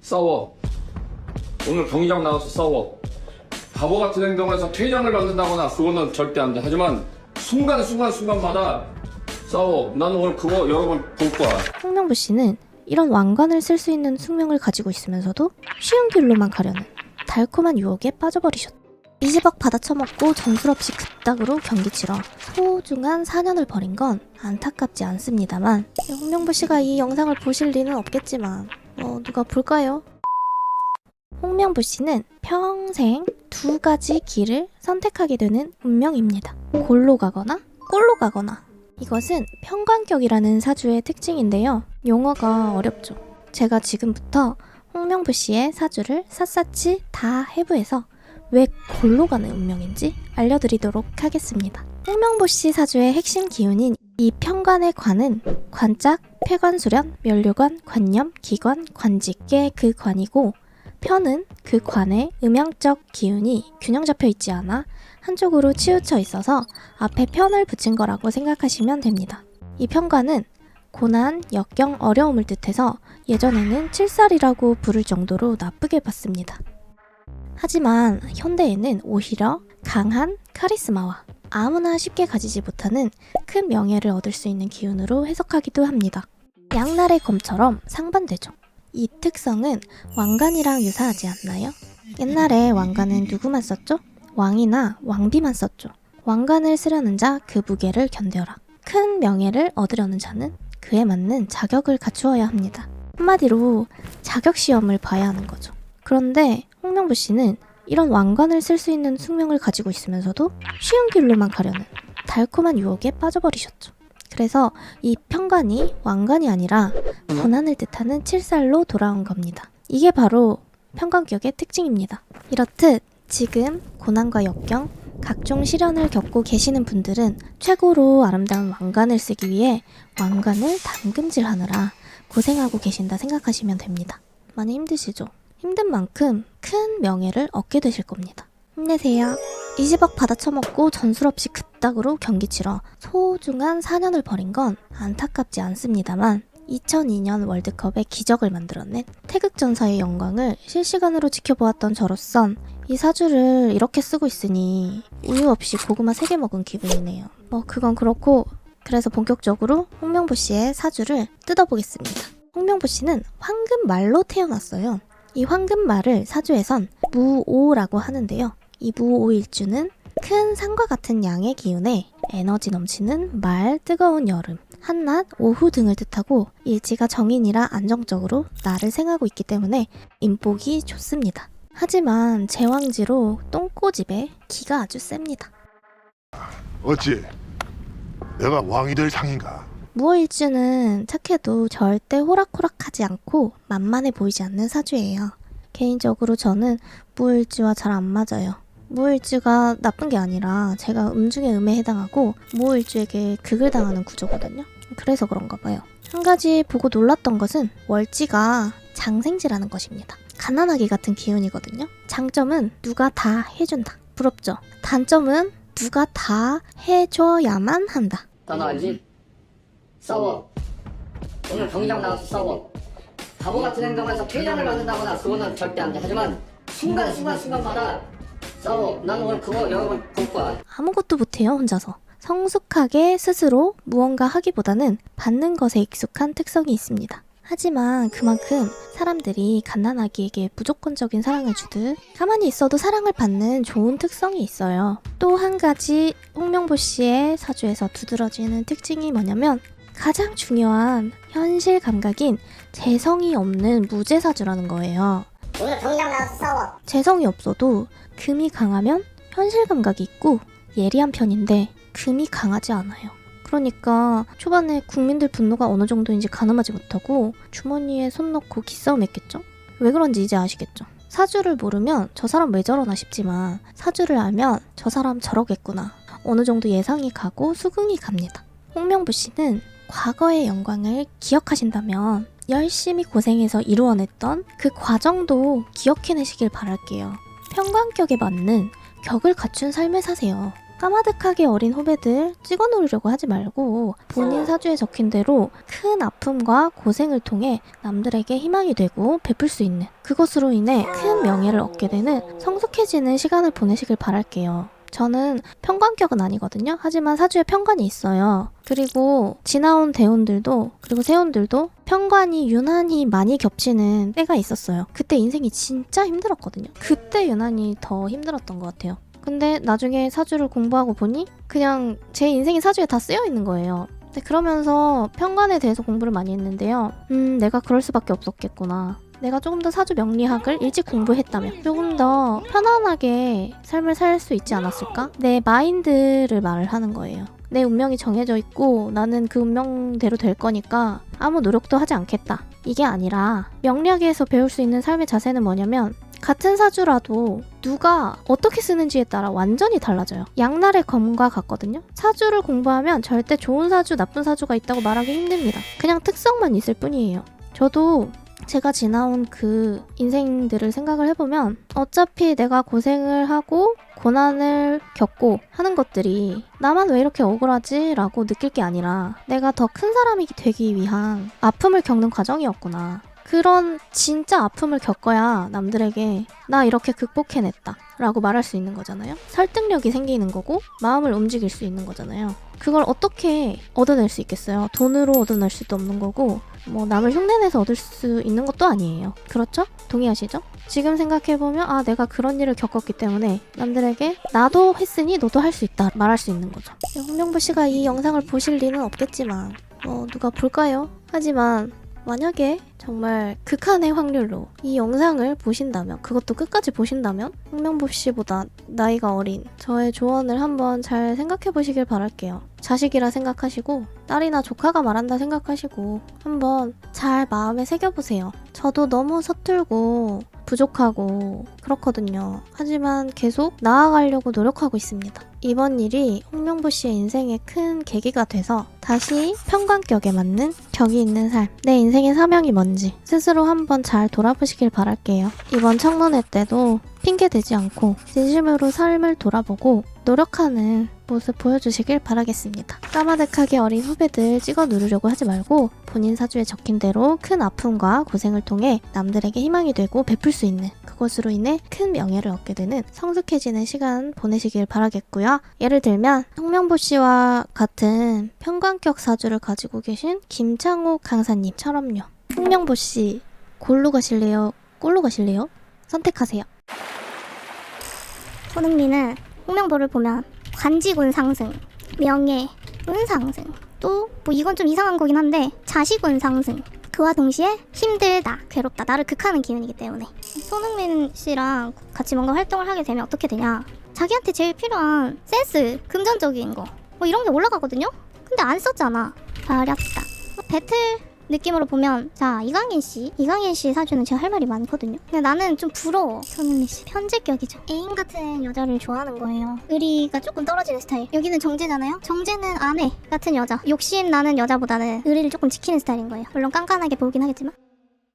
싸워. 오늘 경기장 나가서 싸워. 바보 같은 행동에서 퇴장을 받는다거나 그거는 절대 안 돼. 하지만 순간순간마다 싸워. 난 오늘 그거 여러 번 볼 거야. 홍명보 씨는 이런 왕관을 쓸 수 있는 숙명을 가지고 있으면서도 쉬운 길로만 가려는 달콤한 유혹에 빠져버리셨다. 20억 받아쳐먹고 전술 없이 그따구로 경기 치러 소중한 4년을 버린 건 안타깝지 않습니다만, 홍명보 씨가 이 영상을 보실 리는 없겠지만 누가 볼까요? 홍명보 씨는 평생 두 가지 길을 선택하게 되는 운명입니다. 골로 가거나 꼴로 가거나. 이것은 평관격이라는 사주의 특징인데요. 용어가 어렵죠. 제가 지금부터 홍명보 씨의 사주를 샅샅이 다 해부해서 왜 골로 가는 운명인지 알려드리도록 하겠습니다. 홍명보 씨 사주의 핵심 기운인 이 평관의 관은 관짝, 폐관수련, 면류관, 관념, 기관, 관직계 그 관이고, 편은 그 관의 음양적 기운이 균형 잡혀 있지 않아 한쪽으로 치우쳐 있어서 앞에 편을 붙인 거라고 생각하시면 됩니다. 이 편관은 고난, 역경, 어려움을 뜻해서 예전에는 칠살이라고 부를 정도로 나쁘게 봤습니다. 하지만 현대에는 오히려 강한 카리스마와 아무나 쉽게 가지지 못하는 큰 명예를 얻을 수 있는 기운으로 해석하기도 합니다. 양날의 검처럼 상반되죠. 이 특성은 왕관이랑 유사하지 않나요? 옛날에 왕관은 누구만 썼죠? 왕이나 왕비만 썼죠. 왕관을 쓰려는 자 그 무게를 견뎌라. 큰 명예를 얻으려는 자는 그에 맞는 자격을 갖추어야 합니다. 한마디로 자격시험을 봐야 하는 거죠. 그런데 홍명보 씨는 이런 왕관을 쓸 수 있는 숙명을 가지고 있으면서도 쉬운 길로만 가려는 달콤한 유혹에 빠져버리셨죠. 그래서 이 편관이 왕관이 아니라 고난을 뜻하는 칠살로 돌아온 겁니다. 이게 바로 편관격의 특징입니다. 이렇듯 지금 고난과 역경, 각종 시련을 겪고 계시는 분들은 최고로 아름다운 왕관을 쓰기 위해 왕관을 담금질하느라 고생하고 계신다 생각하시면 됩니다. 많이 힘드시죠? 힘든 만큼 큰 명예를 얻게 되실 겁니다. 힘내세요. 20억 받아쳐먹고 전술 없이 그따구로 경기 치러 소중한 4년을 버린 건 안타깝지 않습니다만, 2002년 월드컵에 기적을 만들어낸 태극전사의 영광을 실시간으로 지켜보았던 저로선 이 사주를 이렇게 쓰고 있으니 우유 없이 고구마 3개 먹은 기분이네요. 그건 그렇고, 그래서 본격적으로 홍명보 씨의 사주를 뜯어보겠습니다. 홍명보 씨는 황금말로 태어났어요. 이 황금말을 사주에선 무오라고 하는데요. 이 무오일주는 큰 산과 같은 양의 기운에 에너지 넘치는 말, 뜨거운 여름, 한낮, 오후 등을 뜻하고 일지가 정인이라 안정적으로 날을 생하고 있기 때문에 인복이 좋습니다. 하지만 제왕지로 똥꼬집에 기가 아주 셉니다. 어찌 내가 왕이 될 상인가? 무오일주는 착해도 절대 호락호락하지 않고 만만해 보이지 않는 사주예요. 개인적으로 저는 무오일주와 잘 안 맞아요. 무오일주가 나쁜 게 아니라 제가 음중의 음에 해당하고 무오일주에게 극을 당하는 구조거든요. 그래서 그런가 봐요. 한 가지 보고 놀랐던 것은 월지가 장생지라는 것입니다. 가난하기 같은 기운이거든요. 장점은 누가 다 해준다. 부럽죠? 단점은 누가 다 해줘야만 한다. 너 알지? 싸워. 오늘 경기장 나가서 싸워. 바보 같은 행동에서 퇴장을 받는다거나 그거는 절대 안 돼. 하지만 순간마다 싸워. 난 오늘 그거 여러 번 볼 거야. 아무것도 못해요, 혼자서. 성숙하게 스스로 무언가 하기보다는 받는 것에 익숙한 특성이 있습니다. 하지만 그만큼 사람들이 갓난아기에게 무조건적인 사랑을 주듯 가만히 있어도 사랑을 받는 좋은 특성이 있어요. 또 한 가지 홍명보 씨의 사주에서 두드러지는 특징이 뭐냐면, 가장 중요한 현실 감각인 재성이 없는 무재사주라는 거예요. 오늘 경기장 나가서 싸워. 재성이 없어도 금이 강하면 현실 감각이 있고 예리한 편인데 금이 강하지 않아요. 그러니까 초반에 국민들 분노가 어느 정도인지 가늠하지 못하고 주머니에 손 넣고 기싸움 했겠죠? 왜 그런지 이제 아시겠죠? 사주를 모르면 저 사람 왜 저러나 싶지만 사주를 알면 저 사람 저러겠구나. 어느 정도 예상이 가고 수긍이 갑니다. 홍명보 씨는 과거의 영광을 기억하신다면 열심히 고생해서 이루어냈던 그 과정도 기억해내시길 바랄게요. 평관격에 맞는 격을 갖춘 삶을 사세요. 까마득하게 어린 후배들 찍어 누르려고 하지 말고 본인 사주에 적힌 대로 큰 아픔과 고생을 통해 남들에게 희망이 되고 베풀 수 있는, 그것으로 인해 큰 명예를 얻게 되는 성숙해지는 시간을 보내시길 바랄게요. 저는 편관격은 아니거든요. 하지만 사주에 편관이 있어요. 그리고 지나온 대운들도, 그리고 세운들도 편관이 유난히 많이 겹치는 때가 있었어요. 그때 인생이 진짜 힘들었거든요. 그때 유난히 더 힘들었던 것 같아요. 근데 나중에 사주를 공부하고 보니 그냥 제 인생이 사주에 다 쓰여 있는 거예요. 근데 그러면서 편관에 대해서 공부를 많이 했는데요. 내가 그럴 수밖에 없었겠구나. 내가 조금 더 사주 명리학을 일찍 공부했다면 조금 더 편안하게 삶을 살 수 있지 않았을까? 내 마인드를 말을 하는 거예요. 내 운명이 정해져 있고 나는 그 운명대로 될 거니까 아무 노력도 하지 않겠다. 이게 아니라 명리학에서 배울 수 있는 삶의 자세는 뭐냐면 같은 사주라도 누가 어떻게 쓰는지에 따라 완전히 달라져요. 양날의 검과 같거든요. 사주를 공부하면 절대 좋은 사주, 나쁜 사주가 있다고 말하기 힘듭니다. 그냥 특성만 있을 뿐이에요. 저도 제가 지나온 그 인생들을 생각을 해보면 어차피 내가 고생을 하고 고난을 겪고 하는 것들이 나만 왜 이렇게 억울하지? 라고 느낄 게 아니라 내가 더 큰 사람이 되기 위한 아픔을 겪는 과정이었구나. 그런 진짜 아픔을 겪어야 남들에게 나 이렇게 극복해냈다 라고 말할 수 있는 거잖아요. 설득력이 생기는 거고 마음을 움직일 수 있는 거잖아요. 그걸 어떻게 얻어낼 수 있겠어요? 돈으로 얻어낼 수도 없는 거고 뭐 남을 흉내내서 얻을 수 있는 것도 아니에요. 그렇죠? 동의하시죠? 지금 생각해보면 아 내가 그런 일을 겪었기 때문에 남들에게 나도 했으니 너도 할 수 있다 말할 수 있는 거죠. 홍명보 씨가 이 영상을 보실 리는 없겠지만 누가 볼까요? 하지만 만약에 정말 극한의 확률로 이 영상을 보신다면, 그것도 끝까지 보신다면 홍명보 씨보다 나이가 어린 저의 조언을 한번 잘 생각해 보시길 바랄게요. 자식이라 생각하시고 딸이나 조카가 말한다 생각하시고 한번 잘 마음에 새겨보세요. 저도 너무 서툴고 부족하고 그렇거든요. 하지만 계속 나아가려고 노력하고 있습니다. 이번 일이 홍명보 씨의 인생의 큰 계기가 돼서 다시 편관격에 맞는 격이 있는 삶, 내 인생의 사명이 뭔지 스스로 한번 잘 돌아보시길 바랄게요. 이번 청문회 때도 핑계대지 않고 진심으로 삶을 돌아보고 노력하는 모습 보여주시길 바라겠습니다. 까마득하게 어린 후배들 찍어 누르려고 하지 말고 본인 사주에 적힌 대로 큰 아픔과 고생을 통해 남들에게 희망이 되고 베풀 수 있는, 그것으로 인해 큰 명예를 얻게 되는 성숙해지는 시간 보내시길 바라겠고요. 예를 들면 홍명보 씨와 같은 편관격 사주를 가지고 계신 김창욱 강사님처럼요. 홍명보 씨 골로 가실래요? 꼴로 가실래요? 선택하세요. 손흥민은 홍명보를 보면 관직운 상승, 명예, 운 상승, 또 뭐 이건 좀 이상한 거긴 한데 자식운 상승. 그와 동시에 힘들다, 괴롭다, 나를 극하는 기운이기 때문에 손흥민 씨랑 같이 뭔가 활동을 하게 되면 어떻게 되냐, 자기한테 제일 필요한 센스, 금전적인 거 뭐 이런 게 올라가거든요? 근데 안 썼잖아. 어렵다. 배틀 느낌으로 보면 자 이강인 씨 사주는 제가 할 말이 많거든요. 근데 나는 좀 부러워. 손흥민 씨 편집격이죠. 애인 같은 여자를 좋아하는 거예요. 의리가 조금 떨어지는 스타일. 여기는 정제잖아요. 정제는 아내 같은 여자, 욕심 나는 여자보다는 의리를 조금 지키는 스타일인 거예요. 물론 깐깐하게 보긴 하겠지만